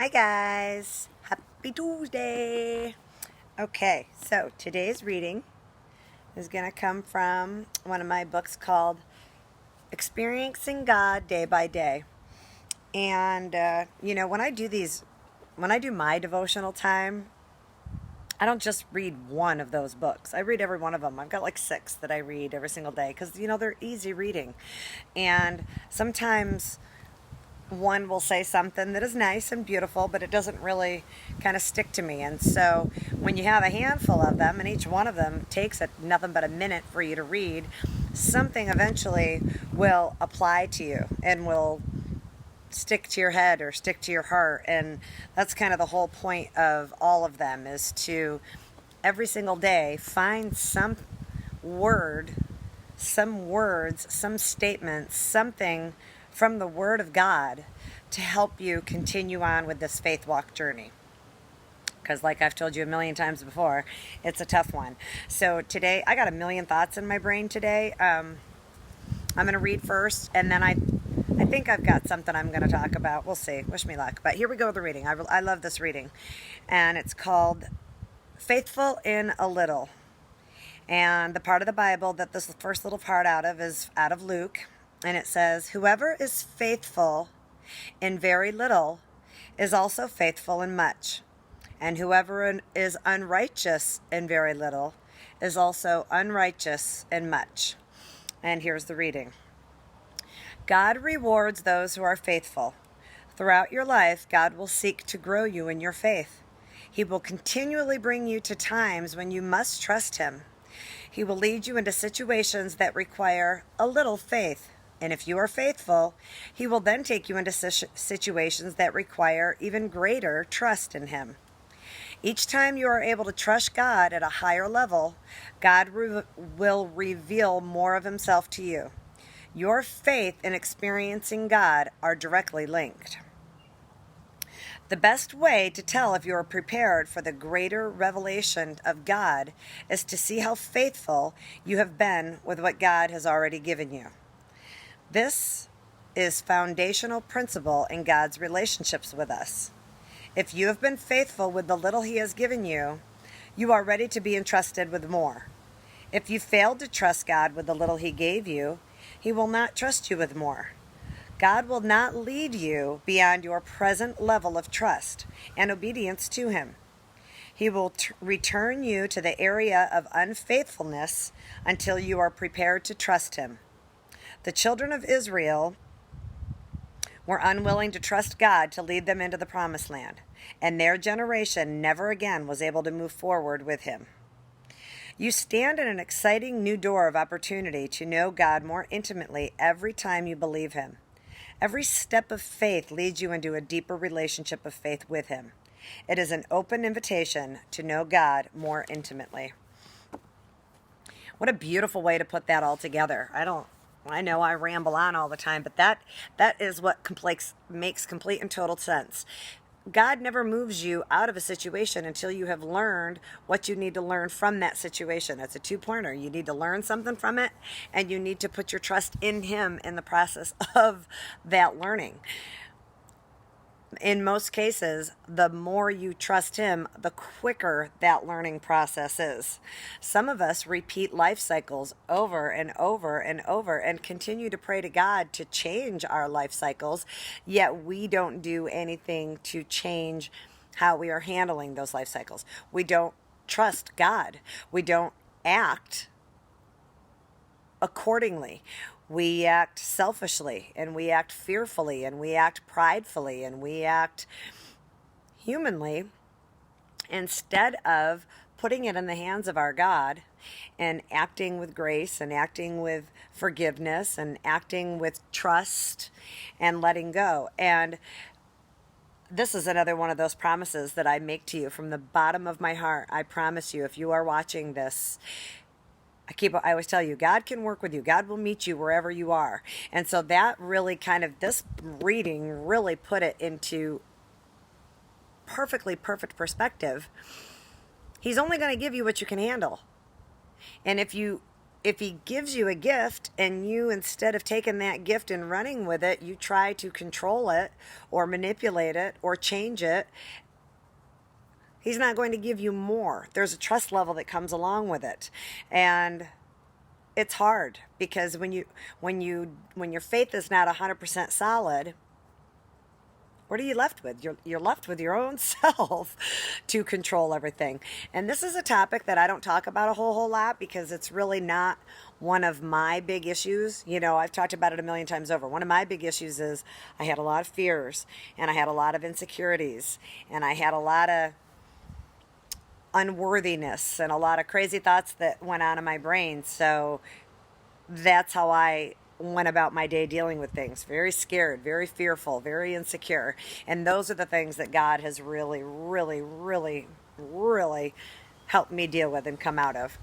Hi guys, happy Tuesday. Okay, so today's reading is going to come from one of my books called Experiencing God Day by Day. And, when I do my devotional time, I don't just read one of those books. I read every one of them. I've got like 6 that I read every single day because, they're easy reading. And sometimes one will say something that is nice and beautiful, but it doesn't really kind of stick to me. And so when you have a handful of them and each one of them takes nothing but a minute for you to read, something eventually will apply to you and will stick to your head or stick to your heart. And that's kind of the whole point of all of them, is to every single day find some word, some words, some statements, something from the Word of God to help you continue on with this faith walk journey. Because like I've told you a million times before, it's a tough one. So today, I got a million thoughts in my brain today. I'm going to read first, and then I think I've got something I'm going to talk about. We'll see. Wish me luck. But here we go with the reading. I love this reading. And it's called Faithful in a Little. And the part of the Bible that this first little part out of is out of Luke. And it says, "Whoever is faithful in very little is also faithful in much. And whoever is unrighteous in very little is also unrighteous in much." And here's the reading. God rewards those who are faithful. Throughout your life, God will seek to grow you in your faith. He will continually bring you to times when you must trust Him. He will lead you into situations that require a little faith. And if you are faithful, He will then take you into situations that require even greater trust in Him. Each time you are able to trust God at a higher level, God will reveal more of Himself to you. Your faith and experiencing God are directly linked. The best way to tell if you are prepared for the greater revelation of God is to see how faithful you have been with what God has already given you. This is foundational principle in God's relationships with us. If you have been faithful with the little He has given you, you are ready to be entrusted with more. If you failed to trust God with the little He gave you, He will not trust you with more. God will not lead you beyond your present level of trust and obedience to Him. He will return you to the area of unfaithfulness until you are prepared to trust Him. The children of Israel were unwilling to trust God to lead them into the promised land, and their generation never again was able to move forward with Him. You stand in an exciting new door of opportunity to know God more intimately every time you believe Him. Every step of faith leads you into a deeper relationship of faith with Him. It is an open invitation to know God more intimately. What a beautiful way to put that all together. I know I ramble on all the time, but that is what makes complete and total sense. God never moves you out of a situation until you have learned what you need to learn from that situation. It's a 2-pointer. You need to learn something from it, and you need to put your trust in Him in the process of that learning. In most cases, the more you trust Him, the quicker that learning process is. Some of us repeat life cycles over and over and over and continue to pray to God to change our life cycles, yet we don't do anything to change how we are handling those life cycles. We don't trust God. We don't act accordingly. We act selfishly, and we act fearfully, and we act pridefully, and we act humanly instead of putting it in the hands of our God and acting with grace and acting with forgiveness and acting with trust and letting go. And this is another one of those promises that I make to you from the bottom of my heart. I promise you, if you are watching this, I always tell you, God can work with you. God will meet you wherever you are. And so that really this reading really put it into perfect perspective. He's only going to give you what you can handle. And if you if he gives you a gift and you, instead of taking that gift and running with it, you try to control it or manipulate it or change it, he's not going to give you more. There's a trust level that comes along with it. And it's hard because when your faith is not 100% solid, what are you left with? You're left with your own self to control everything. And this is a topic that I don't talk about a whole lot because it's really not one of my big issues. You know, I've talked about it a million times over. One of my big issues is I had a lot of fears, and I had a lot of insecurities, and I had a lot of unworthiness and a lot of crazy thoughts that went on in my brain. So that's how I went about my day dealing with things. Very scared, very fearful, very insecure. And those are the things that God has really, really, really, really helped me deal with and come out of.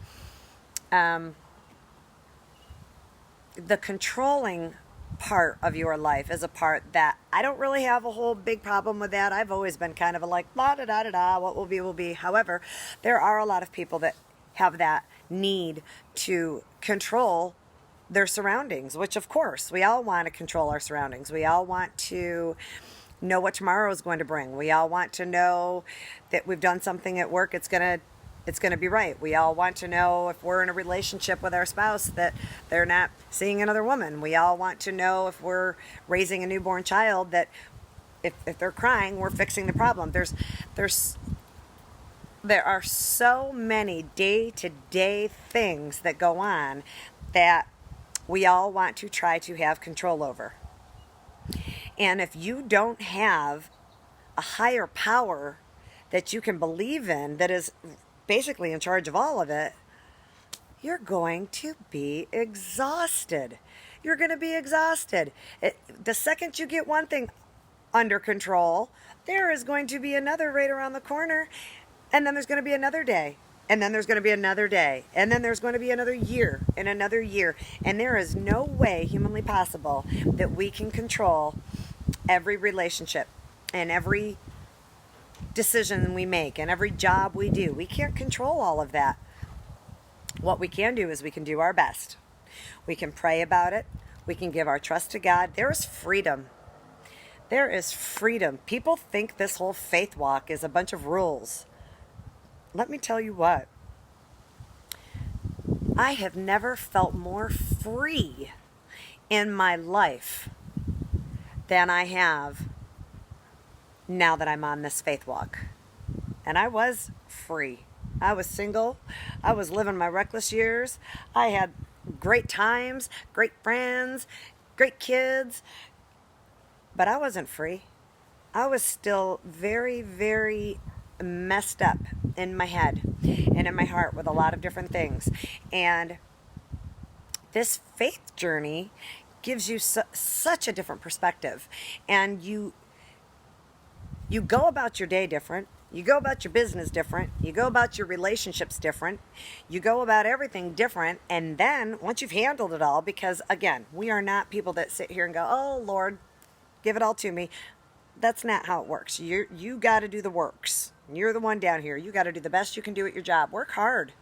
The controlling part of your life is a part that I don't really have a whole big problem with that. I've always been kind of a like, la da da da da, what will be will be. However, there are a lot of people that have that need to control their surroundings, which of course we all want to control our surroundings. We all want to know what tomorrow is going to bring. We all want to know that we've done something at work, it's going to be right. We all want to know if we're in a relationship with our spouse that they're not seeing another woman. We all want to know if we're raising a newborn child that if they're crying, we're fixing the problem. There are so many day-to-day things that go on that we all want to try to have control over. And if you don't have a higher power that you can believe in that is basically in charge of all of it, you're going to be exhausted. You're going to be exhausted. The second you get one thing under control, there is going to be another right around the corner, and then there's going to be another day, and then there's going to be another day, and then there's going to be another year, and another year, and there is no way humanly possible that we can control every relationship and every decision we make and every job we do. We can't control all of that. What we can do is we can do our best. We can pray about it. We can give our trust to God. There is freedom. There is freedom. People think this whole faith walk is a bunch of rules. Let me tell you what. I have never felt more free in my life than I have now that I'm on this faith walk. And I was free. I was single. I was living my reckless years. I had great times, great friends, great kids. But I wasn't free. I was still very, very messed up in my head and in my heart with a lot of different things. And this faith journey gives you such a different perspective. And you go about your day different. You go about your business different. You go about your relationships different. You go about everything different. And then once you've handled it all, because again, we are not people that sit here and go, oh Lord, give it all to me. That's not how it works. You got to do the works. You're the one down here. You got to do the best you can do at your job. Work hard.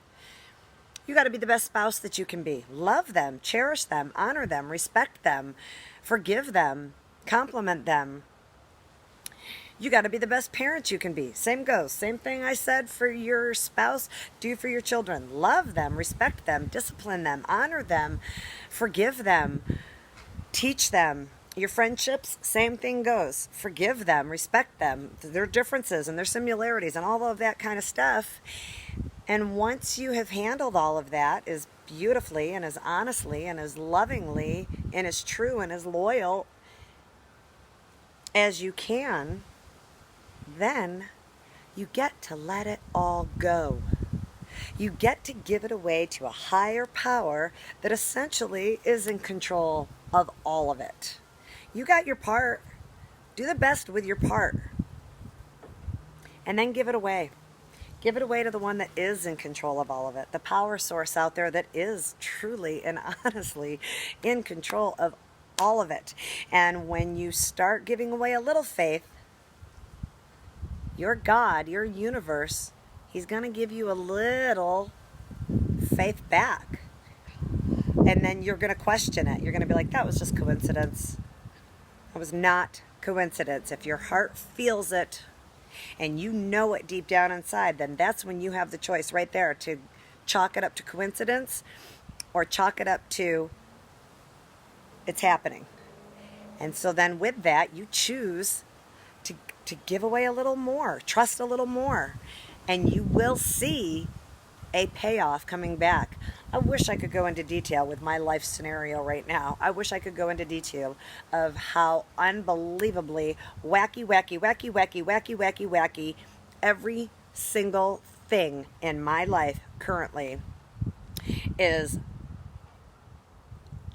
You got to be the best spouse that you can be. Love them, cherish them, honor them, respect them, forgive them, compliment them. You got to be the best parent you can be. Same goes. Same thing I said for your spouse, do for your children. Love them, respect them, discipline them, honor them, forgive them, teach them. Your friendships, same thing goes. Forgive them, respect them, their differences and their similarities and all of that kind of stuff. And once you have handled all of that as beautifully and as honestly and as lovingly and as true and as loyal as you can, then you get to let it all go. You get to give it away to a higher power that essentially is in control of all of it. You got your part. Do the best with your part. And then give it away. Give it away to the one that is in control of all of it. The power source out there that is truly and honestly in control of all of it. And when you start giving away a little faith, your God, your universe, He's going to give you a little faith back. And then you're going to question it. You're going to be like, that was just coincidence. It was not coincidence. If your heart feels it and you know it deep down inside, then that's when you have the choice right there to chalk it up to coincidence or chalk it up to it's happening. And so then with that, you choose to give away a little more, trust a little more, and you will see a payoff coming back. I wish I could go into detail with my life scenario right now. I wish I could go into detail of how unbelievably wacky every single thing in my life currently is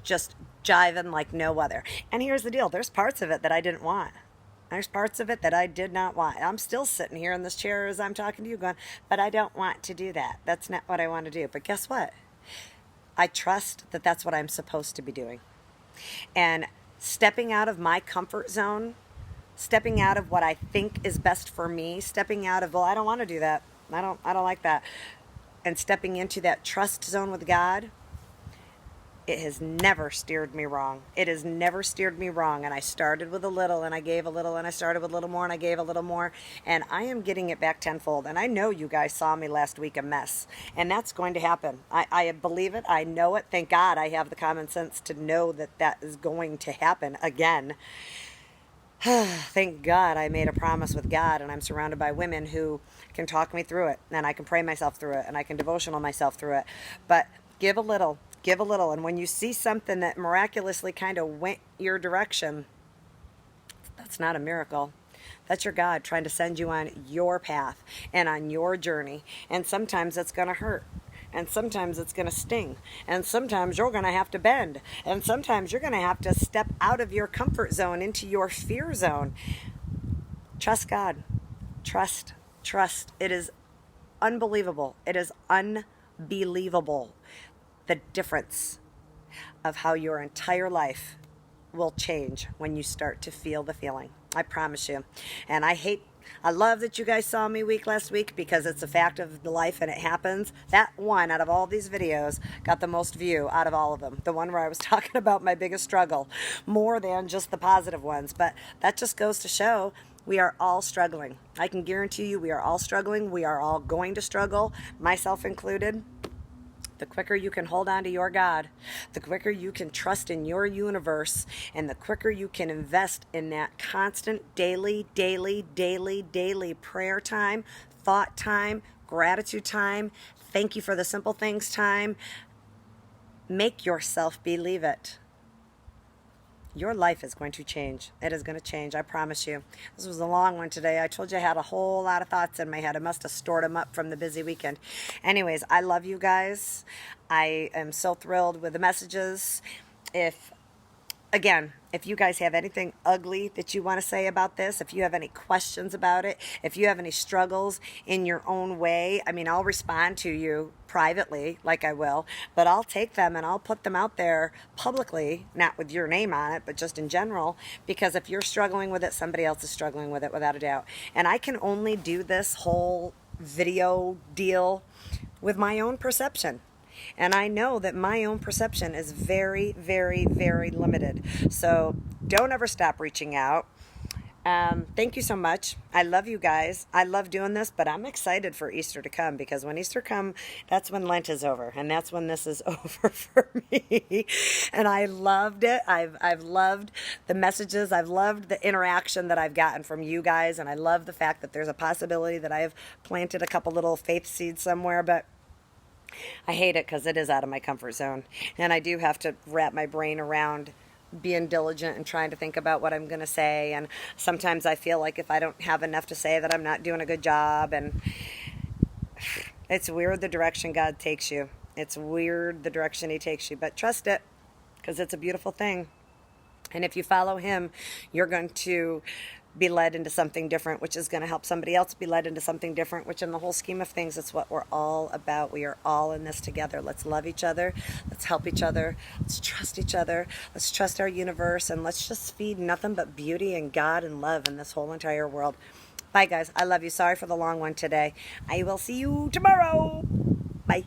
just jiving like no other. And here's the deal. There's parts of it that I didn't want. There's parts of it that I did not want. I'm still sitting here in this chair as I'm talking to you going, but I don't want to do that. That's not what I want to do. But guess what? I trust that that's what I'm supposed to be doing. And stepping out of my comfort zone, stepping out of what I think is best for me, stepping out of, well, I don't want to do that. I don't like that. And stepping into that trust zone with God, it has never steered me wrong. It has never steered me wrong. And I started with a little and I gave a little and I started with a little more and I gave a little more. And I am getting it back tenfold. And I know you guys saw me last week a mess. And that's going to happen. I believe it. I know it. Thank God I have the common sense to know that that is going to happen again. Thank God I made a promise with God and I'm surrounded by women who can talk me through it. And I can pray myself through it and I can devotional myself through it. But give a little. Give a little. And when you see something that miraculously kind of went your direction, that's not a miracle. That's your God trying to send you on your path and on your journey. And sometimes it's going to hurt. And sometimes it's going to sting. And sometimes you're going to have to bend. And sometimes you're going to have to step out of your comfort zone into your fear zone. Trust God. Trust. It is unbelievable. It is unbelievable. The difference of how your entire life will change when you start to feel the feeling. I promise you. And I love that you guys saw me last week because it's a fact of the life and it happens. That one out of all these videos got the most view out of all of them. The one where I was talking about my biggest struggle more than just the positive ones. But that just goes to show we are all struggling. I can guarantee you we are all struggling. We are all going to struggle, myself included. The quicker you can hold on to your God, the quicker you can trust in your universe, and the quicker you can invest in that constant daily prayer time, thought time, gratitude time, thank you for the simple things time. Make yourself believe it. Your life is going to change. It is going to change. I promise you. This was a long one today. I told you I had a whole lot of thoughts in my head. I must have stored them up from the busy weekend. Anyways, I love you guys. I am so thrilled with the messages. Again, if you guys have anything ugly that you want to say about this, if you have any questions about it, if you have any struggles in your own way, I mean, I'll respond to you privately, like I will, but I'll take them and I'll put them out there publicly, not with your name on it, but just in general, because if you're struggling with it, somebody else is struggling with it without a doubt. And I can only do this whole video deal with my own perception. And I know that my own perception is very limited. So don't ever stop reaching out. Thank you so much. I love you guys. I love doing this, but I'm excited for Easter to come because when Easter comes, that's when Lent is over. And that's when this is over for me. And I loved it. I've loved the messages. I've loved the interaction that I've gotten from you guys. And I love the fact that there's a possibility that I've planted a couple little faith seeds somewhere, but I hate it because it is out of my comfort zone. And I do have to wrap my brain around being diligent and trying to think about what I'm going to say. And sometimes I feel like if I don't have enough to say that I'm not doing a good job. And it's weird the direction God takes you. It's weird the direction He takes you. But trust it because it's a beautiful thing. And if you follow Him, you're going to be led into something different, which is going to help somebody else be led into something different, which in the whole scheme of things, it's what we're all about. We are all in this together. Let's love each other. Let's help each other. Let's trust each other. Let's trust our universe. And let's just feed nothing but beauty and God and love in this whole entire world. Bye, guys. I love you. Sorry for the long one today. I will see you tomorrow. Bye.